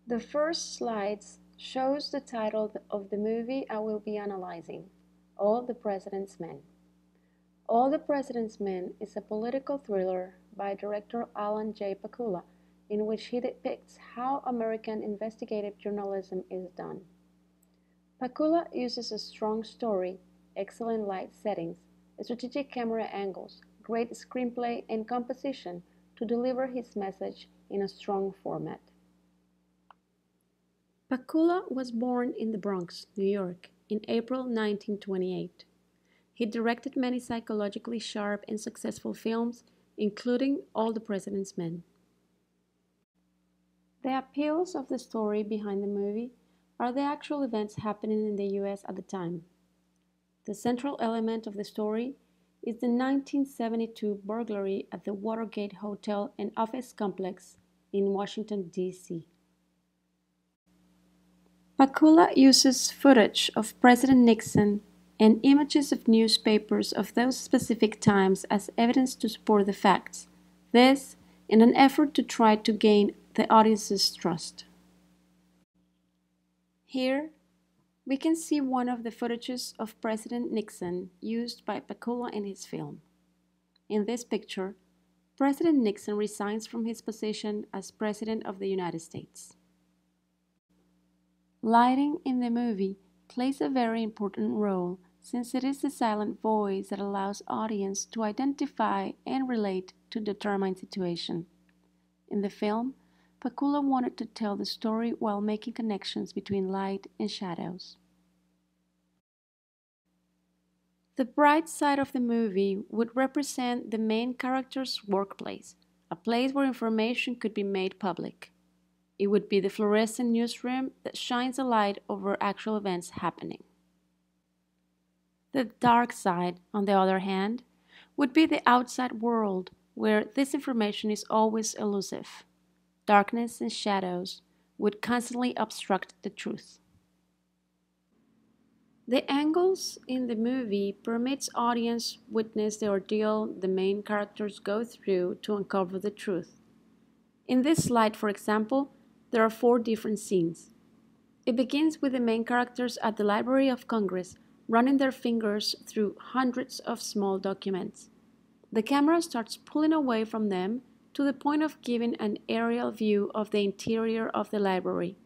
The first slides shows the title of the movie I will be analyzing, All the President's Men. All the President's Men is a political thriller by director Alan J. Pakula, in which he depicts how American investigative journalism is done. Pakula uses a strong story, excellent light settings, strategic camera angles, great screenplay and composition to deliver his message in a strong format. Pakula was born in the Bronx, New York, in April 1928. He directed many psychologically sharp and successful films, including All the President's Men. The appeals of the story behind the movie are the actual events happening in the US at the time. The central element of the story is the 1972 burglary at the Watergate Hotel and Office Complex in Washington, D.C. Pakula uses footage of President Nixon and images of newspapers of those specific times as evidence to support the facts, this in an effort to try to gain the audience's trust. Here, we can see one of the footages of President Nixon used by Pakula in his film. In this picture, President Nixon resigns from his position as President of the United States. Lighting in the movie plays a very important role since it is the silent voice that allows audience to identify and relate to determined situation. In the film, Pakula wanted to tell the story while making connections between light and shadows. The bright side of the movie would represent the main character's workplace, a place where information could be made public. It would be the fluorescent newsroom that shines a light over actual events happening. The dark side, on the other hand, would be the outside world where this information is always elusive. Darkness and shadows would constantly obstruct the truth. The angles in the movie permits audience witness the ordeal the main characters go through to uncover the truth. In this slide, for example, there are 4 different scenes. It begins with the main characters at the Library of Congress running their fingers through hundreds of small documents. The camera starts pulling away from them to the point of giving an aerial view of the interior of the library.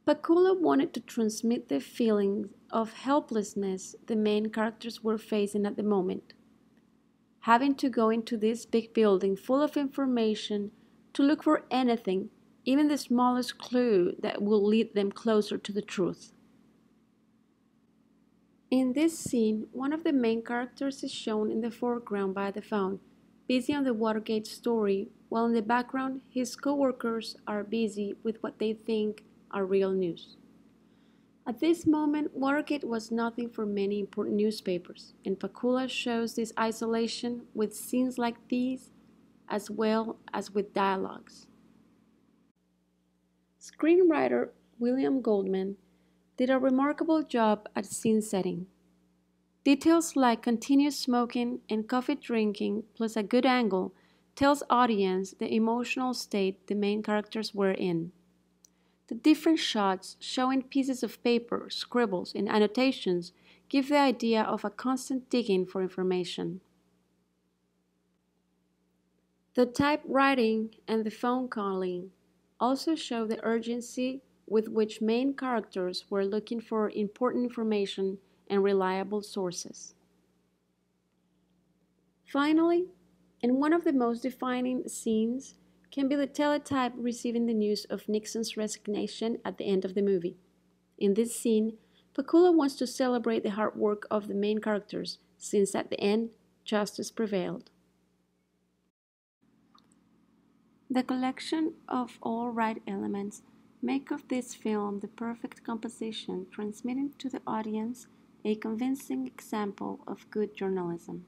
Pakula wanted to transmit the feeling of helplessness the main characters were facing at the moment, having to go into this big building full of information to look for anything, even the smallest clue that will lead them closer to the truth. In this scene, one of the main characters is shown in the foreground by the phone, busy on the Watergate story, while in the background his co-workers are busy with what they think are real news. At this moment, Watergate was nothing for many important newspapers, and Pakula shows this isolation with scenes like these as well as with dialogues. Screenwriter William Goldman did a remarkable job at scene setting. Details like continuous smoking and coffee drinking plus a good angle tells audience the emotional state the main characters were in. The different shots showing pieces of paper, scribbles, and annotations give the idea of a constant digging for information. The typewriting and the phone calling also show the urgency with which main characters were looking for important information and reliable sources. Finally, and one of the most defining scenes can be the teletype receiving the news of Nixon's resignation at the end of the movie. In this scene, Pakula wants to celebrate the hard work of the main characters, since at the end, justice prevailed. The collection of all right elements make of this film the perfect composition, transmitting to the audience a convincing example of good journalism.